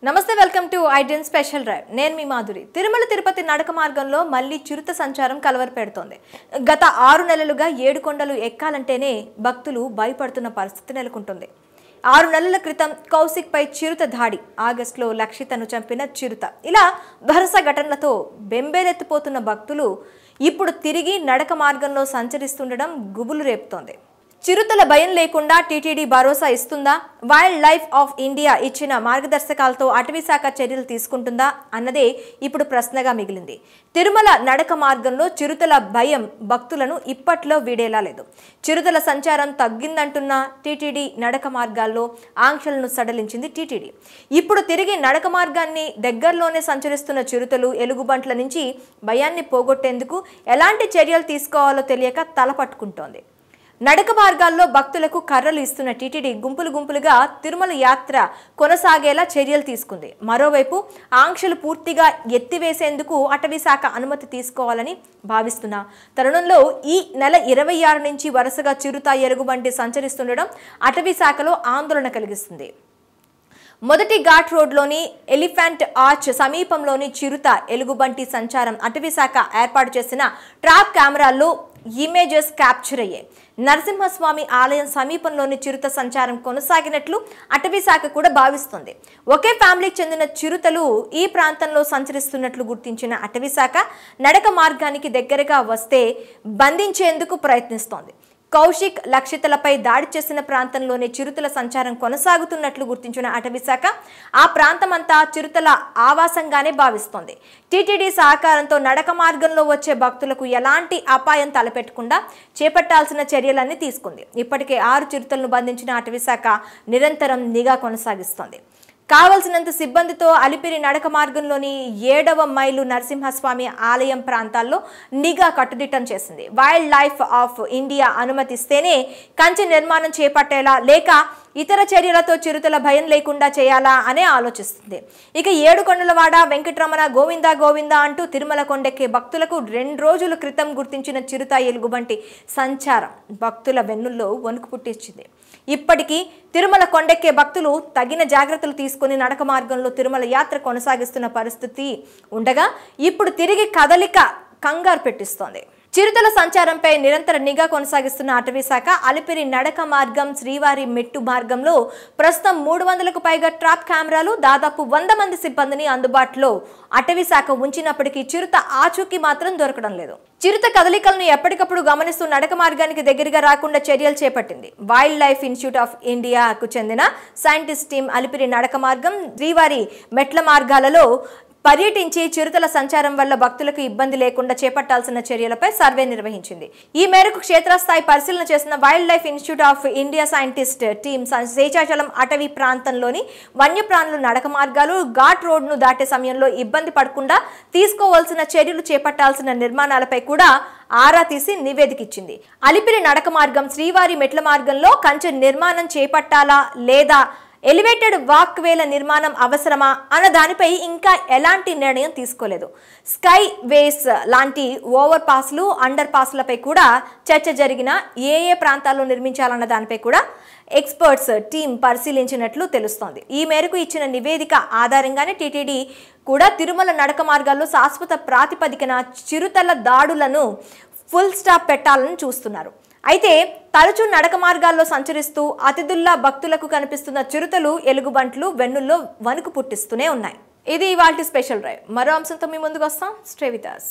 నమస్తే welcome to Aiden special drive నేను మీ మాధురి తిరుమల తిరుపతి నడక మార్గంలో మళ్ళీ చిరుత సంచారం కలవర పెడుతోంది గత 6 నెలలుగా 7 కొండలు ఎక్కాలంటేనే భక్తులు భయపడుతున్న పరిస్థితి నెలకొంటుంది 6 నెలల క్రితం కౌశిక్ పై చిరుత దాడి ఆగస్టులో లక్షితను చంపిన చిరుత ఇలా వరుస ఘటనలతో బెంబేలెత్తిపోతున్న భక్తులు ఇప్పుడు తిరిగి నడక మార్గంలో సంచరిస్తుండడం గుబులు రేపుతోంది చిరుతల భయం లేకుండా టీటీడీ భరోసా ఇస్తుందా వైల్డ్ లైఫ్ ఆఫ్ ఇండియా ఇచ్చిన మార్గదర్శకాలతో అటవీ శాఖ చర్యలు తీసుకుంటుందా అన్నదే ఇప్పుడు ప్రశ్నగా మిగిలింది తిరుమల నడక మార్గంలో చిరుతల భయం భక్తులను ఇప్పట్లో వీడేలా లేదు చిరుతల సంచారం తగ్గిందంటున్న టీటీడీ నడక మార్గాల్లో ఆంక్షలను సడలించింది టీటీడీ ఇప్పుడు తిరిగి నడక మార్గాన్ని దగ్గరలోనే సంచరిస్తున్న చిరుతలు ఎలుగుబంట్ల నుంచి భయాన్ని పోగొట్టేందుకు ఎలాంటి చర్యలు తీసుకోవాలో తెలియక తలపట్టుకుంటోంది నడక మార్గాల్లో భక్తులకు కర్రలు ఇస్తున్న టీటీడీ గుంపులుగా తిరుమల యాత్ర కొనసాగేలా చర్యలు తీసుకుంది మరోవైపు ఆంక్షలు పూర్తిగా ఎత్తివేసేందుకు అటవీ శాఖ అనుమతి తీసుకోవాలని భావిస్తున్న తరుణంలో ఈ నెల 26 నుంచి వరుసగా చిరుత ఎలుగుబంటి సంచరిస్తుండడం అటవీ శాఖలో ఆందోళన కలిగిస్తుంది మొదటి ఘాట్ రోడ్లోని ఎలిఫెంట్ ఆర్చ్ సమీపంలోని చిరుత ఎలుగుబంటి సంచారం అటవీ శాఖ ఏర్పాటు చేసిన ట్రాప్ కెమెరాల్లో ఇమేజెస్ క్యాప్చర్ అయ్యాయి నరసింహస్వామి ఆలయం సమీపంలోని చిరుత సంచారం కొనసాగినట్లు అటవీ శాఖ కూడా భావిస్తుంది ఒకే ఫ్యామిలీకి చెందిన చిరుతలు ఈ ప్రాంతంలో సంచరిస్తున్నట్లు గుర్తించిన అటవీ శాఖ నడక మార్గానికి దగ్గరగా వస్తే బంధించేందుకు ప్రయత్నిస్తోంది కౌశిక్ లక్షితలపై దాడి చేసిన ప్రాంతంలోనే చిరుతల సంచారం కొనసాగుతున్నట్లు గుర్తించిన అటవీ శాఖ ఆ ప్రాంతమంతా చిరుతల ఆవాసంగానే భావిస్తోంది టీటీడీ సహకారంతో నడక మార్గంలో వచ్చే భక్తులకు ఎలాంటి అపాయం తలపెట్టకుండా చేపట్టాల్సిన చర్యలన్నీ తీసుకుంది ఇప్పటికే 6 చిరుతలను బంధించిన అటవీ శాఖ నిరంతరం నిఘా కొనసాగిస్తోంది కావలసినంత సిబ్బందితో అలిపిరి నడక మార్గంలోని 7వ మైలు నరసింహస్వామి ఆలయం ప్రాంతాల్లో నిఘా కట్టుదిట్టం చేసింది వైల్డ్ లైఫ్ ఆఫ్ ఇండియా అనుమతిస్తేనే కంచె నిర్మాణం చేపట్టేలా లేక ఇతర చర్యలతో చిరుతల భయం లేకుండా చేయాలా అనే ఆలోచిస్తుంది ఇక 7 కొండలవాడ వెంకటరమణ గోవిందా అంటూ తిరుమల కొండెక్కే భక్తులకు 2 రోజుల క్రితం గుర్తించిన చిరుత ఎలుగుబంటి సంచారం భక్తుల వెన్నుల్లో వణుకు పుట్టించింది ఇప్పటికీ తిరుమల కొండెక్కే భక్తులు తగిన జాగ్రత్తలు తీసుకుని నడక మార్గంలో తిరుమల యాత్ర కొనసాగిస్తున్న పరిస్థితి ఉండగా ఇప్పుడు తిరిగి కదలిక కంగారు పెట్టిస్తోంది చిరుతల సంచారంపై నిరంతర నిఘా కొనసాగిస్తున్న అటవీ శాఖ అలిపిరి నడక మార్గం శ్రీవారి మెట్టు మార్గంలో ప్రస్తుతం 300కు పైగా ట్రాప్ కెమెరాలు దాదాపు 100 మంది సిబ్బందిని అందుబాటులో అటవీ శాఖ ఉంచినప్పటికీ చిరుత ఆచూకీ మాత్రం దొరకడం లేదు చిరుత కదలికలను ఎప్పటికప్పుడు గమనిస్తూ నడక మార్గానికి దగ్గరగా రాకుండా చర్యలు చేపట్టింది వైల్డ్ లైఫ్ ఇన్స్టిట్యూట్ ఆఫ్ ఇండియాకు చెందిన సైంటిస్ట్ టీం అలిపిరి నడక మార్గం శ్రీవారి మెట్ల మార్గాలలో పర్యటించి చిరుతల సంచారం వల్ల భక్తులకు ఇబ్బంది లేకుండా చేపట్టాల్సిన చర్యలపై సర్వే నిర్వహించింది ఈ మేరకు క్షేత్రస్థాయి పరిశీలన చేసిన wild life institute of India scientist team Seshachalam అటవీ ప్రాంతంలోని వన్యప్రాణుల నడక మార్గాలు ఘాట్ రోడ్ను దాటే సమయంలో ఇబ్బంది పడకుండా తీసుకోవాల్సిన చర్యలు చేపట్టాల్సిన నిర్మాణాలపై కూడా ఆరా తీసి నివేదిక ఇచ్చింది అలిపిరి నడక మార్గం శ్రీవారి మెట్ల మార్గంలో కంచె నిర్మాణం చేపట్టాలా లేదా ఎలివేటెడ్ వాక్ వేల నిర్మాణం అవసరమా అన్న దానిపై ఇంకా ఎలాంటి నిర్ణయం తీసుకోలేదు స్కై వేస్ లాంటి ఓవర్ పాస్లు అండర్ పాస్లపై కూడా చర్చ జరిగిన ఏ ప్రాంతాల్లో నిర్మించాలన్న దానిపై కూడా ఎక్స్పర్ట్స్ టీం పరిశీలించినట్లు తెలుస్తోంది ఈ మేరకు ఇచ్చిన నివేదిక ఆధారంగానే టీటీడీ కూడా తిరుమల నడక మార్గాల్లో శాశ్వత ప్రాతిపదికన చిరుతల దాడులను ఫుల్ స్టాప్ పెట్టాలని చూస్తున్నారు అయితే తరచూ నడక మార్గాల్లో సంచరిస్తూ అతిథుల్లా భక్తులకు కనిపిస్తున్న చిరుతలు ఎలుగుబంట్లు వెన్నుల్లో వణుకు పుట్టిస్తూనే ఉన్నాయి ఇది ఇవాల్టి స్పెషల్ డ్రైవ్ మరో అంశంతో మీ ముందుకు వస్తాం స్టే విత్ us